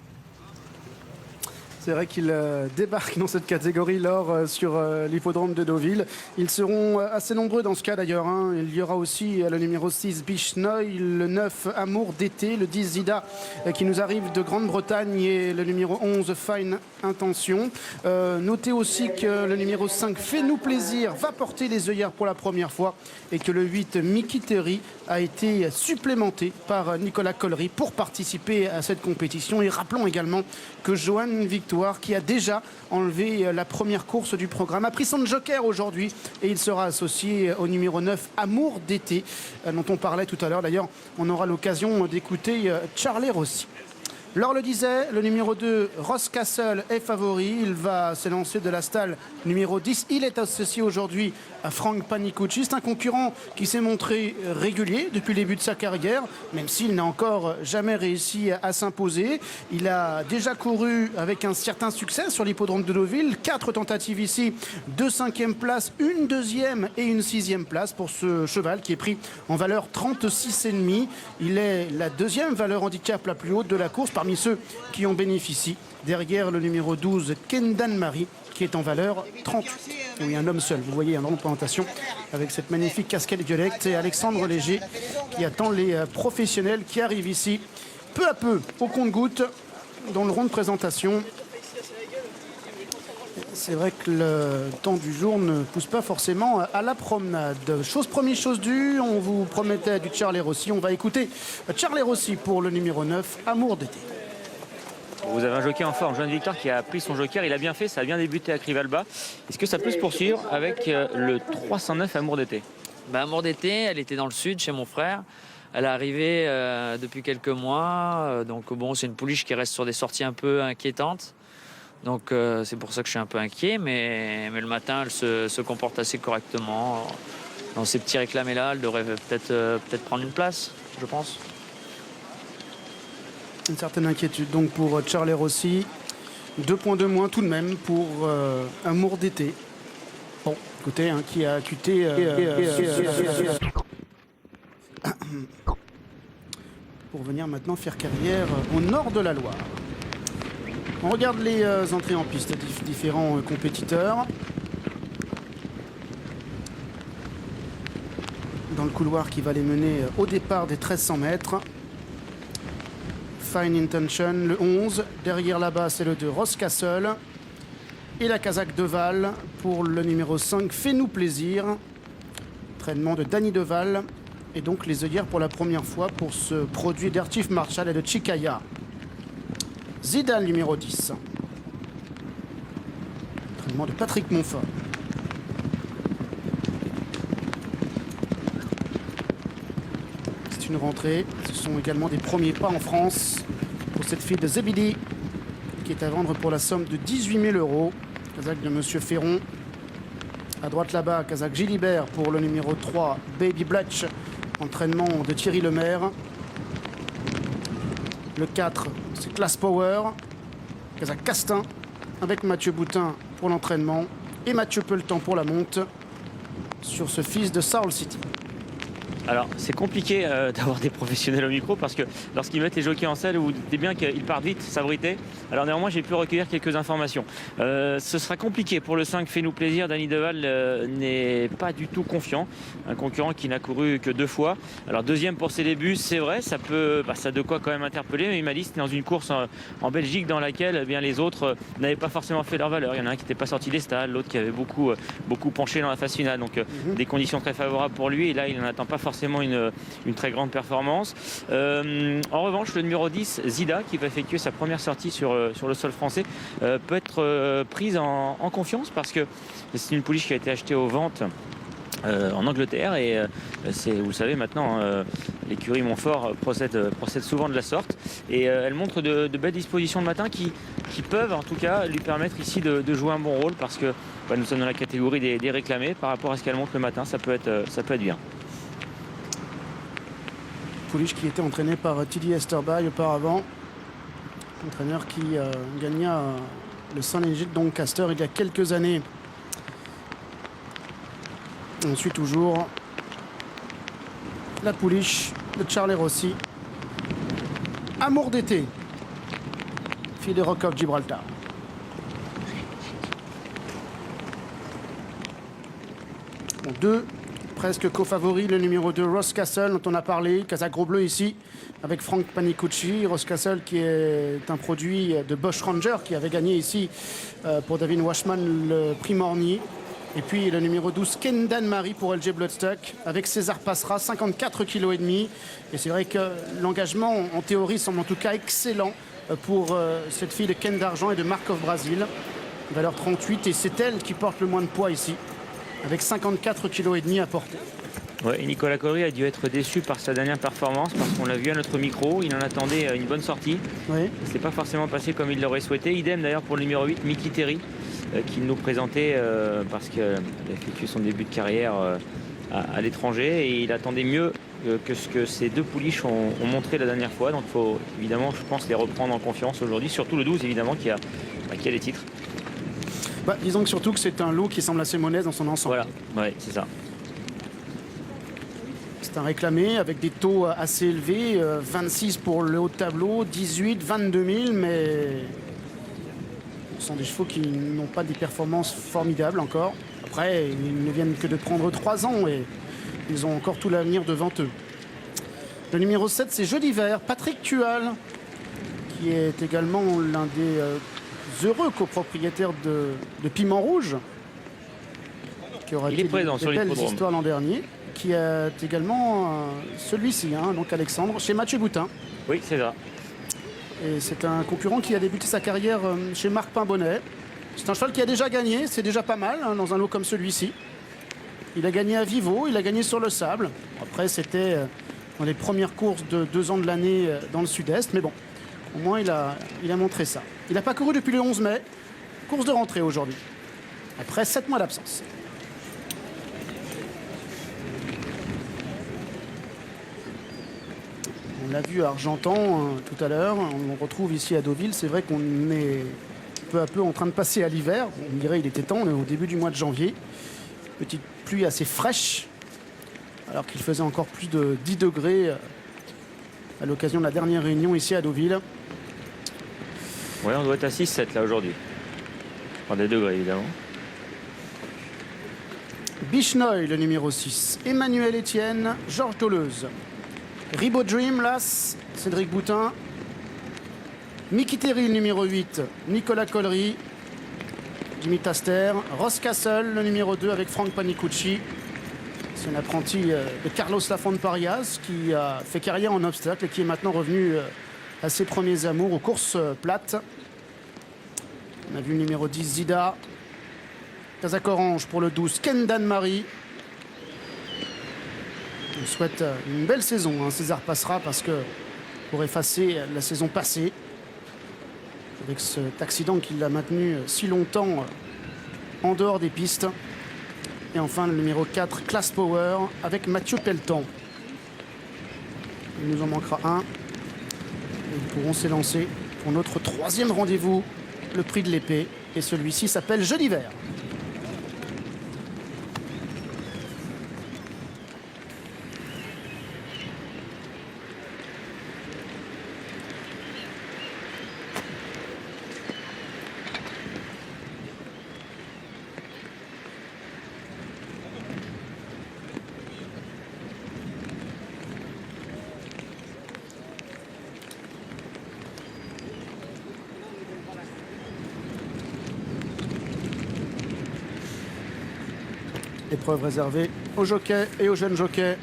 C'est vrai qu'ils débarquent dans cette catégorie lors sur l'hippodrome de Deauville. Ils seront assez nombreux dans ce cas d'ailleurs. Hein. Il y aura aussi le numéro 6 Bichnoy, le 9 Amour d'été, le 10 Zida qui nous arrive de Grande-Bretagne et le numéro 11 Fine Intention. Notez aussi que le numéro 5 Fais-nous plaisir va porter les œillères pour la première fois et que le 8 Mickey Terry a été supplémenté par Nicolas Collery pour participer à cette compétition. Et rappelons également que Johan Victoire, qui a déjà enlevé la première course du programme, a pris son joker aujourd'hui et il sera associé au numéro 9 Amour d'été, dont on parlait tout à l'heure. D'ailleurs, on aura l'occasion d'écouter Charlie Rossi. Laure le disait, le numéro 2, Ross Castle, est favori. Il va s'élancer de la stalle numéro 10. Il est associé aujourd'hui à Frank Panicucci. C'est un concurrent qui s'est montré régulier depuis le début de sa carrière, même s'il n'a encore jamais réussi à s'imposer. Il a déjà couru avec un certain succès sur l'hippodrome de Deauville. 4 tentatives ici, 2 5e places, une 2e et une 6e place pour ce cheval qui est pris en valeur 36,5. Il est la 2e valeur handicap la plus haute de la course parmi ceux qui en bénéficient. Derrière le numéro 12, Kendan Marie, qui est en valeur 38. Oui, un homme seul, vous voyez, en représentation avec cette magnifique casquette violette. Et Alexandre Léger qui attend les professionnels qui arrivent ici peu à peu au compte-gouttes dans le rond de présentation. C'est vrai que le temps du jour ne pousse pas forcément à la promenade. Chose promise, chose due, on vous promettait du Charlie Rossi. On va écouter Charlie Rossi pour le numéro 9, Amour d'été. Vous avez un jockey en forme, Johan Victoire, qui a pris son joker. Il a bien fait, ça a bien débuté à Crivalba. Est-ce que ça peut se poursuivre avec le 309 Amour d'été? Amour d'été, elle était dans le sud chez mon frère. Elle est arrivée depuis quelques mois. Donc bon, c'est une pouliche qui reste sur des sorties un peu inquiétantes. Donc c'est pour ça que je suis un peu inquiet. Mais le matin, elle se comporte assez correctement. Dans ces petits réclamés-là, elle devrait peut-être prendre une place, je pense. Une certaine inquiétude donc pour Charlie Rossi. 2 points de moins tout de même pour Amour d'été. Bon, écoutez, hein, qui a accuté pour venir maintenant faire carrière au nord de la Loire. On regarde les entrées en piste des différents compétiteurs. Dans le couloir qui va les mener au départ des 1300 mètres. Fine Intention, le 11. Derrière là-bas, c'est le 2, Ross Castle. Et la Kazakh Deval pour le numéro 5, Fais-nous plaisir. Entraînement de Danny Deval. Et donc les œillères pour la première fois pour ce produit d'Ertif Marshall et de Chikaya. Zidane, numéro 10. Entraînement de Patrick Montfort. Une rentrée. Ce sont également des premiers pas en France pour cette fille de Zebidi qui est à vendre pour la somme de 18 000 €. Kazakh de Monsieur Ferron. À droite là-bas, Kazakh Gilibert pour le numéro 3, Baby Bletch. Entraînement de Thierry Lemaire. Le 4, c'est Class Power. Kazakh Castin avec Mathieu Boutin pour l'entraînement et Mathieu Pelletan pour la monte sur ce fils de Soul City. Alors, c'est compliqué d'avoir des professionnels au micro parce que lorsqu'ils mettent les jockeys en selle, vous dites bien qu'ils partent vite, s'abriter. Alors néanmoins, j'ai pu recueillir quelques informations. Ce sera compliqué pour le 5, Fais-nous plaisir. Danny Deval n'est pas du tout confiant. Un concurrent qui n'a couru que 2 fois. Alors deuxième pour ses débuts, c'est vrai, ça a de quoi quand même interpeller. Mais il m'a dit que c'était dans une course en Belgique dans laquelle eh bien, les autres n'avaient pas forcément fait leur valeur. Il y en a un qui n'était pas sorti des stalles, l'autre qui avait beaucoup penché dans la phase finale. Donc des conditions très favorables pour lui. Et là, il n'en attend pas forcément forcément une très grande performance. En revanche, le numéro 10, Zida, qui va effectuer sa première sortie sur le sol français, peut être prise en confiance parce que c'est une pouliche qui a été achetée aux ventes en Angleterre et vous le savez maintenant, l'écurie Montfort procède souvent de la sorte et elle montre de belles dispositions le matin qui peuvent en tout cas lui permettre ici de jouer un bon rôle parce que nous sommes dans la catégorie des réclamés. Par rapport à ce qu'elle montre le matin, ça peut être bien. Pouliche qui était entraîné par Tilly Esterby auparavant, entraîneur qui gagna le Saint-Léger de Doncaster il y a quelques années. Ensuite toujours la pouliche de Charlie Rossi. Amour d'été, fille de Rock of Gibraltar. Bon, deux presque co-favoris, le numéro 2 Ross Castle dont on a parlé, Casaque Gros Bleu ici avec Frank Panicucci. Ross Castle qui est un produit de Bosch Ranger qui avait gagné ici pour David Washman le prix Mornier. Et puis le numéro 12, Ken Dan-Marie pour LG Bloodstock, avec César Passera, 54,5 kg. Et c'est vrai que l'engagement, en théorie, semble en tout cas excellent pour cette fille de Ken d'Argent et de Markov Brasil. Valeur 38, et c'est elle qui porte le moins de poids ici, avec 54,5 kg à porter. Ouais, et Nicolas Collery a dû être déçu par sa dernière performance parce qu'on l'a vu à notre micro, il en attendait une bonne sortie. Oui. C'est pas forcément passé comme il l'aurait souhaité. Idem d'ailleurs pour le numéro 8, Mickey Terry, qui nous présentait parce qu'il a effectué son début de carrière à l'étranger et il attendait mieux que ce que ces deux pouliches ont montré la dernière fois. Donc il faut évidemment, je pense, les reprendre en confiance aujourd'hui, surtout le 12 évidemment qui a les titres. Disons que surtout que c'est un lot qui semble assez modeste dans son ensemble. Voilà, ouais, c'est ça. C'est un réclamé avec des taux assez élevés, 26 pour le haut de tableau, 18, 22 000, mais ce sont des chevaux qui n'ont pas des performances formidables encore. Après, ils ne viennent que de prendre 3 ans et ils ont encore tout l'avenir devant eux. Le numéro 7, c'est Jeu d'hiver, Patrick Tual, qui est également l'un des heureux copropriétaires de Piment Rouge, qui aura été des belles histoires l'an dernier, qui est également celui-ci, donc Alexandre, chez Mathieu Boutin. Oui, c'est ça. Et c'est un concurrent qui a débuté sa carrière chez Marc Pimbonnet. C'est un cheval qui a déjà gagné, c'est déjà pas mal dans un lot comme celui-ci. Il a gagné à Vivo, il a gagné sur le sable. Après, c'était dans les premières courses de 2 ans de l'année dans le sud-est. Mais bon, au moins, il a montré ça. Il n'a pas couru depuis le 11 mai. Course de rentrée aujourd'hui, après 7 mois d'absence. On l'a vu à Argentan tout à l'heure, on le retrouve ici à Deauville. C'est vrai qu'on est peu à peu en train de passer à l'hiver. On dirait qu'il était temps, on est au début du mois de janvier. Petite pluie assez fraîche, alors qu'il faisait encore plus de 10 degrés à l'occasion de la dernière réunion ici à Deauville. Oui, on doit être à 6-7 là aujourd'hui. Enfin, des degrés évidemment. Bichnoy, le numéro 6. Emmanuel Etienne, Georges Dolleuse. Ribot Dream, Las, Cédric Boutin. Mickey Terry, le numéro 8. Nicolas Collery. Jimmy Taster. Ross Castle, le numéro 2 avec Frank Panicucci. C'est un apprenti de Carlos Lafont Parias qui a fait carrière en obstacle et qui est maintenant revenu à ses premiers amours aux courses plates. On a vu le numéro 10 Zida. Casaque Orange pour le 12 Ken Dan-Marie. On souhaite une belle saison. César Passera parce que pour effacer la saison passée avec cet accident qui l'a maintenu si longtemps en dehors des pistes. Et enfin le numéro 4 Class Power avec Mathieu Pelletan. Il nous en manquera un. Et ils pourront s'élancer pour notre 3e rendez-vous, le prix de l'épée. Et celui-ci s'appelle Jeu d'hiver. Épreuve réservée aux jockeys et aux jeunes jockeys.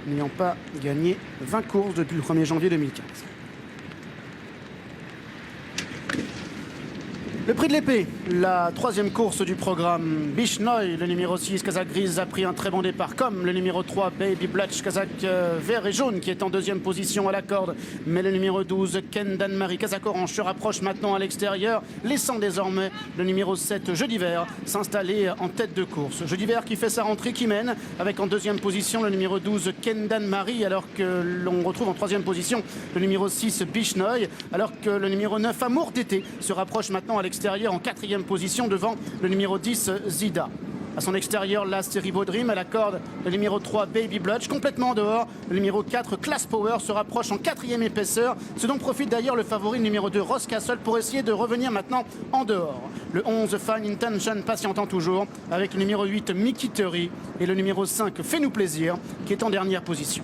n'ayant pas gagné 20 courses depuis le 1er janvier 2015. Le prix de l'épée, la 3e course du programme. Bishnoy, le numéro 6, Kazakh Grise, a pris un très bon départ, comme le numéro 3, Baby Blutch, Kazakh vert et jaune, qui est en 2e position à la corde. Mais le numéro 12, Ken Dan-Marie, Kazakh orange, se rapproche maintenant à l'extérieur, laissant désormais le numéro 7, Jeudi Vert, s'installer en tête de course. Jeudi Vert qui fait sa rentrée, qui mène, avec en 2e position le numéro 12, Ken Dan-Marie, alors que l'on retrouve en 3e position le numéro 6, Bishnoy, alors que le numéro 9, Amour d'été, se rapproche maintenant à l'extérieur en 4e position devant le numéro 10 Zida. À son extérieur, là, c'est Ribodrim. À la corde, le numéro 3, Baby Blutch. Complètement en dehors, le numéro 4, Class Power, se rapproche en 4e épaisseur. Ce dont profite d'ailleurs le favori, le numéro 2, Ross Castle, pour essayer de revenir maintenant en dehors. Le 11, Fine Intention, patientant toujours, avec le numéro 8, Mickey Terry, et le numéro 5, Fais-nous plaisir, qui est en dernière position.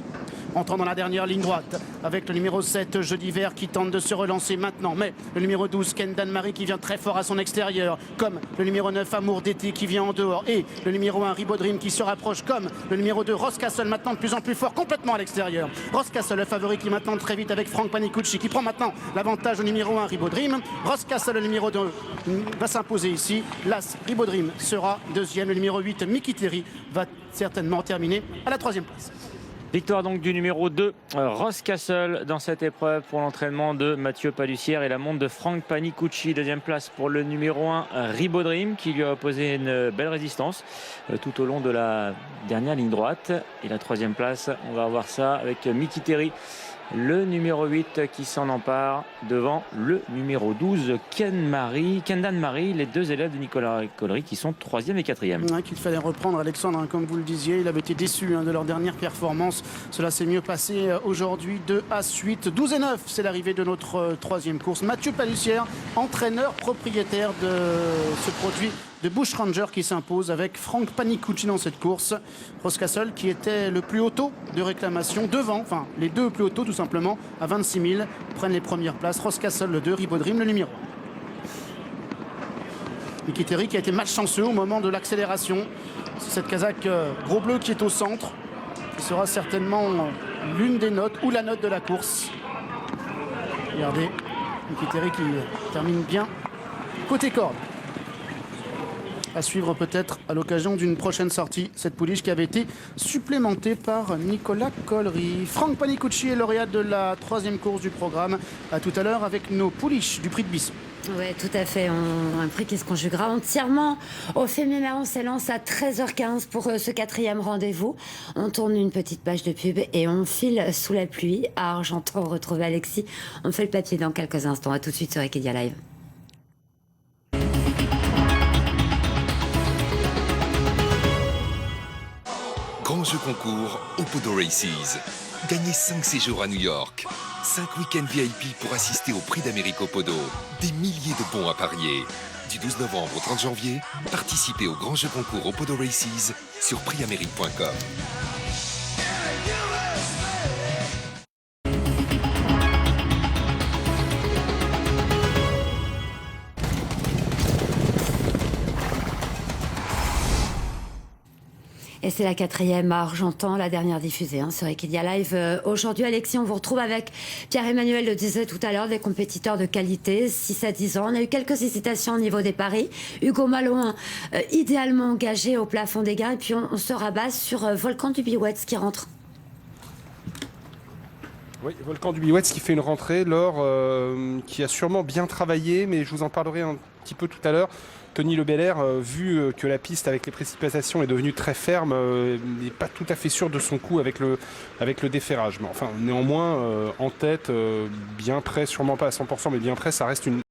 Entrant dans la dernière ligne droite avec le numéro 7, Jeudi Vert, qui tente de se relancer maintenant. Mais le numéro 12, Ken Dan-Marie, qui vient très fort à son extérieur, comme le numéro 9, Amour d'été, qui vient en dehors. Et le numéro 1, Ribodrim, qui se rapproche, comme le numéro 2, Ross Castle, maintenant de plus en plus fort, complètement à l'extérieur. Ross Castle, le favori, qui maintenant très vite avec Frank Panicucci, qui prend maintenant l'avantage au numéro 1, Ribodrim. Ross Castle, le numéro 2, va s'imposer ici. L'As, Ribodrim, sera 2e. Le numéro 8, Mickey Terry, va certainement terminer à la 3e place. Victoire donc du numéro 2, Ross Castle, dans cette épreuve pour l'entraînement de Mathieu Palussière et la montre de Frank Panicucci. 2e place pour le numéro 1, Ribodrim, qui lui a opposé une belle résistance tout au long de la dernière ligne droite. Et la 3e place, on va voir ça avec Mickey Terry, le numéro 8 qui s'en empare devant le numéro 12, Ken Dan-Marie, les 2 élèves de Nicolas Collery qui sont 3e et 4e. Ouais, qu'il fallait reprendre, Alexandre, comme vous le disiez, il avait été déçu de leur dernière performance. Cela s'est mieux passé aujourd'hui de A8. 12 et 9, c'est l'arrivée de notre 3e course. Mathieu Palussière, entraîneur propriétaire de ce produit de Bush Ranger, qui s'impose avec Frank Panicucci dans cette course. Ross Castle qui était le plus haut taux de réclamation devant, enfin les 2 plus haut taux tout simplement, à 26 000, prennent les premières places. Ross Castle le 2, Ribodrim le numéro 1. Mickey Terry qui a été malchanceux au moment de l'accélération. C'est cette Kazakh gros bleu qui est au centre, qui sera certainement l'une des notes ou la note de la course. Regardez, Mickey Terry qui termine bien côté corde. À suivre peut-être à l'occasion d'une prochaine sortie, cette pouliche qui avait été supplémentée par Nicolas Collery. Frank Panicucci est lauréat de la 3e course du programme. À tout à l'heure avec nos pouliches du prix de Bisson. Oui, tout à fait. Un prix qui se conjuguera entièrement au féminin. On s'élance à 13h15 pour ce 4e rendez-vous. On tourne une petite page de pub et on file sous la pluie à Argentan. Retrouver Alexis. On fait le papier dans quelques instants. À tout de suite sur Equidia Live. Grand jeu concours Opodo Races. Gagnez 5 séjours à New York. 5 week-ends VIP pour assister au Prix d'Amérique Opodo. Des milliers de bons à parier. Du 12 novembre au 30 janvier, participez au grand jeu concours Opodo Races sur priamérique.com. Et c'est la 4e à Argentan, la dernière diffusée sur Equidia Live. Aujourd'hui, Alexis, on vous retrouve avec Pierre-Emmanuel le disait tout à l'heure, des compétiteurs de qualité, 6 à 10 ans. On a eu quelques hésitations au niveau des paris. Hugo Malouin, idéalement engagé au plafond des gains. Et puis on se rabat sur Volcan du Biouetz qui rentre. Oui, Volcan du Biouetz qui fait une rentrée, Laure, qui a sûrement bien travaillé, mais je vous en parlerai un petit peu tout à l'heure. Tony Le Belair, vu que la piste avec les précipitations est devenue très ferme, n'est pas tout à fait sûr de son coup avec le déferrage. Mais enfin, néanmoins, en tête, bien près, sûrement pas à 100%, mais bien près, ça reste une